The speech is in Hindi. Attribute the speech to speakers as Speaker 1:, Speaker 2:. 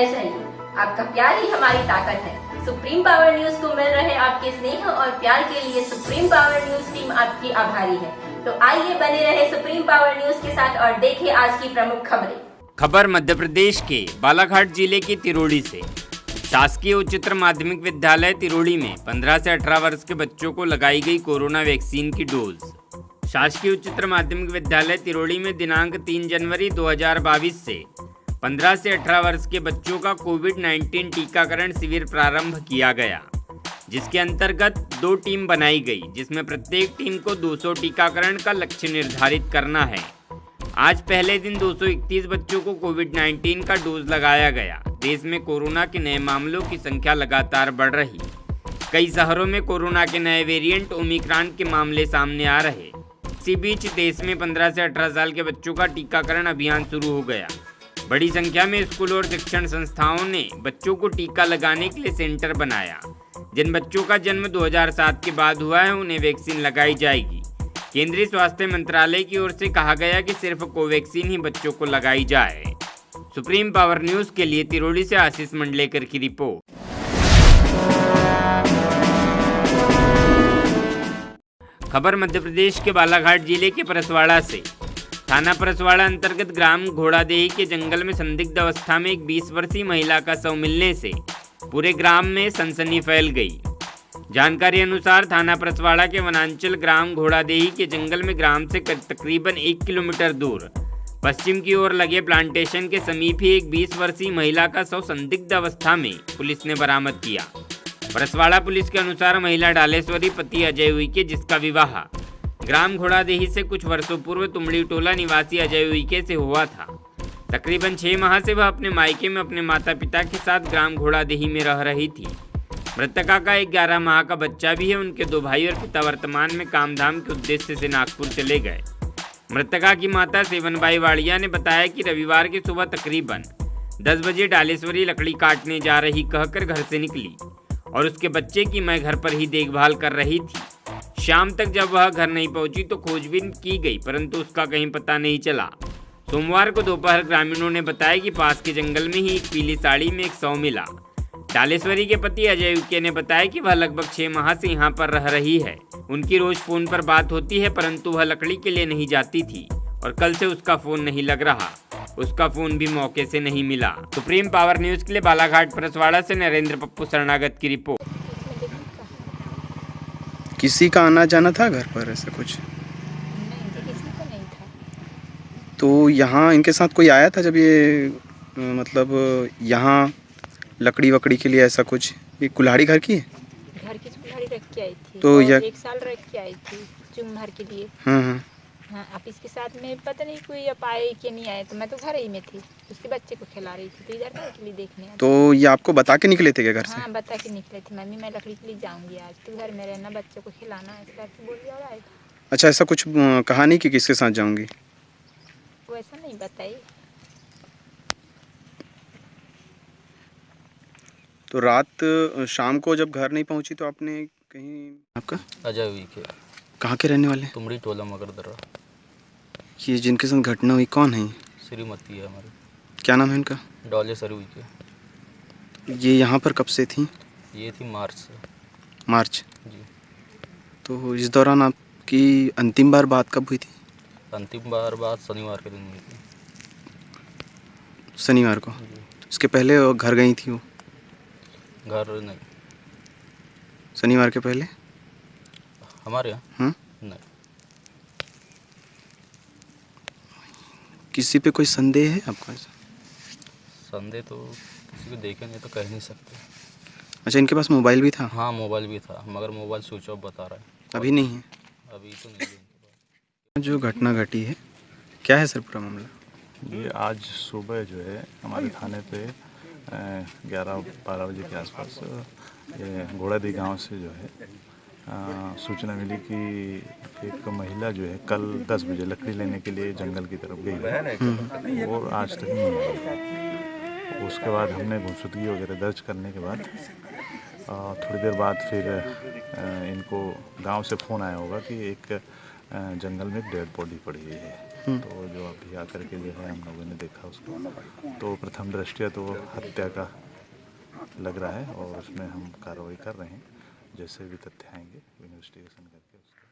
Speaker 1: चाहिए चाहिए। आपका प्यार ही हमारी ताकत है। सुप्रीम पावर न्यूज को मिल रहे आपके स्नेह और प्यार के लिए सुप्रीम पावर न्यूज टीम आपकी आभारी है। तो आइए बने रहे सुप्रीम पावर न्यूज के साथ और देखें आज की प्रमुख खबरें।
Speaker 2: खबर मध्य प्रदेश के बालाघाट जिले के तिरोड़ी से। शासकीय उच्चतर माध्यमिक विद्यालय तिरोड़ी में 15 से 18 वर्ष के बच्चों को लगाई गई कोरोना वैक्सीन की डोज। शासकीय उच्चतर माध्यमिक विद्यालय तिरोड़ी में दिनांक 3 जनवरी 2022 से 15 से 18 वर्ष के बच्चों का कोविड-19 टीकाकरण शिविर प्रारंभ किया गया, जिसके अंतर्गत 2 टीम बनाई गई, जिसमें प्रत्येक टीम को 200 टीकाकरण का लक्ष्य निर्धारित करना है। आज पहले दिन 231 बच्चों को कोविड-19 का डोज लगाया गया। देश में कोरोना के नए मामलों की संख्या लगातार बढ़ रही। कई शहरों में कोरोना के नए वेरिएंट ओमिक्रॉन के मामले सामने आ रहे। इसी बीच देश में 15 से 18 साल के बच्चों का टीकाकरण अभियान शुरू हो गया। बड़ी संख्या में स्कूल और शिक्षण संस्थाओं ने बच्चों को टीका लगाने के लिए सेंटर बनाया। जिन बच्चों का जन्म 2007 के बाद हुआ है उन्हें वैक्सीन लगाई जाएगी। केंद्रीय स्वास्थ्य मंत्रालय की ओर से कहा गया कि सिर्फ कोवैक्सीन ही बच्चों को लगाई जाए। सुप्रीम पावर न्यूज के लिए तिरोड़ी से आशीष मंडलेकर की रिपोर्ट। खबर मध्य प्रदेश के बालाघाट जिले के परसवाड़ा से। थाना परसवाड़ा अंतर्गत ग्राम घोड़ादेही के जंगल में संदिग्ध अवस्था में एक 20 वर्षीय महिला का शव मिलने से पूरे ग्राम में सनसनी फैल गई। जानकारी अनुसार थाना परसवाड़ा के वनांचल ग्राम घोड़ादेही के जंगल में ग्राम से तकरीबन 1 किलोमीटर दूर पश्चिम की ओर लगे प्लांटेशन के समीप ही एक 20 वर्षीय महिला का शव संदिग्ध अवस्था में पुलिस ने बरामद किया। परसवाड़ा पुलिस के अनुसार महिला डालेश्वरी पति अजय उइके, जिसका विवाह ग्राम घोड़ादेही से कुछ वर्षों पूर्व तुमड़ी टोला निवासी अजय उइके से हुआ था। तकरीबन 6 माह से वह अपने मायके में अपने माता पिता के साथ ग्राम घोड़ादेही में रह रही थी। मृतका का 11 माह का बच्चा भी है। उनके 2 भाई और पिता वर्तमान में कामधाम के उद्देश्य से नागपुर चले गए। मृतका की माता सेवनबाई वाड़िया ने बताया कि रविवार की सुबह तकरीबन 10 बजे डालेश्वरी लकड़ी काटने जा रही कहकर घर से निकली और उसके बच्चे की मैं घर पर ही देखभाल कर रही थी। शाम तक जब वह घर नहीं पहुंची तो खोजबीन की गई, परंतु उसका कहीं पता नहीं चला। सोमवार को दोपहर ग्रामीणों ने बताया कि पास के जंगल में ही एक पीली साड़ी में एक शव मिला। डालेश्वरी के पति अजय उइके ने बताया कि वह लगभग 6 माह से यहाँ पर रह रही है। उनकी रोज फोन पर बात होती है, परंतु वह लकड़ी के लिए नहीं जाती थी और कल से उसका फोन नहीं लग रहा। उसका फोन भी मौके से नहीं मिला। सुप्रीम पावर न्यूज के लिए बालाघाट परसवाड़ा से नरेंद्र पप्पू शरणागत की रिपोर्ट।
Speaker 3: किसी का आना जाना था घर पर ऐसा कुछ?
Speaker 4: नहीं, किसी को नहीं था।
Speaker 3: तो यहाँ इनके साथ कोई आया था जब ये मतलब यहाँ लकड़ी वकड़ी के लिए ऐसा कुछ? ये कुल्हाड़ी घर की है?
Speaker 4: घर की कुल्हाड़ी रख के आई थी
Speaker 3: तो
Speaker 4: और 1 साल रख के आई थी चुम्भर के लिए।
Speaker 3: हाँ।
Speaker 4: अब इसके साथ में पता नहीं कोई अब आए कि नहीं आए, तो मैं तो घर ही में थी, उसके बच्चे को खिला रही थी, तो इधर मैं के लिए देखने आई।
Speaker 3: तो ये आपको बता के निकले थे क्या घर से?
Speaker 4: हाँ, बता के निकले थे, मम्मी मैं लकड़ी के लिए जाऊंगी आज, तो घर में रहना, बच्चे को खिलाना है, करके बोल दिया और आए।
Speaker 3: अच्छा, ऐसा कुछ कहा नहीं कि किसके साथ जाऊंगी?
Speaker 4: वो ऐसा नहीं बताई।
Speaker 3: तो रात शाम को जब घर नहीं पहुंची तो आपने कहीं? आपका
Speaker 5: अजय उइके,
Speaker 3: कहाँ के रहने वाले?
Speaker 5: तुमड़ी टोला मगरदर्रा।
Speaker 3: ये जिनके साथ घटना हुई कौन है?
Speaker 5: श्रीमती है हमारी।
Speaker 3: क्या नाम है इनका?
Speaker 5: डालेश्वरी उइके।
Speaker 3: ये यहाँ पर कब से थी?
Speaker 5: ये थी मार्च से।
Speaker 3: मार्च
Speaker 5: जी।
Speaker 3: तो इस दौरान आपकी अंतिम बार बात कब हुई थी?
Speaker 5: अंतिम बार बात शनिवार के दिन हुई थी।
Speaker 3: शनिवार को? इसके पहले वो घर गई थी वो?
Speaker 5: घर नहीं।
Speaker 3: शनिवार के पहले
Speaker 5: हमारे यहाँ नहीं।
Speaker 3: किसी पे कोई संदेह है आपका?
Speaker 5: संदेह तो किसी को देखे नहीं तो कह नहीं सकते।
Speaker 3: अच्छा, इनके पास मोबाइल भी था?
Speaker 5: हाँ, मोबाइल भी था, मगर मोबाइल स्विच ऑफ बता रहा है।
Speaker 3: अभी नहीं है?
Speaker 5: अभी तो नहीं है इनके पास।
Speaker 3: जो घटना घटी है क्या है सर पूरा मामला?
Speaker 6: ये आज सुबह जो है हमारे थाने पे 11-12 बजे के आसपास ये घोड़ादेही गांव से जो है सूचना मिली कि एक महिला जो है कल 10 बजे लकड़ी लेने के लिए जंगल की तरफ गई है और आज तक नहीं आई। उसके बाद हमने गुमशुदगी वगैरह दर्ज करने के बाद थोड़ी देर बाद फिर इनको गांव से फ़ोन आया होगा कि एक जंगल में एक डेड बॉडी पड़ी हुई है। तो जो अभी आकर के जो है हम लोगों ने देखा उसको, तो प्रथम दृष्टया तो हत्या का लग रहा है और उसमें हम कार्रवाई कर रहे हैं। जैसे भी तथ्य आएंगे इन्वेस्टिगेशन करके उसको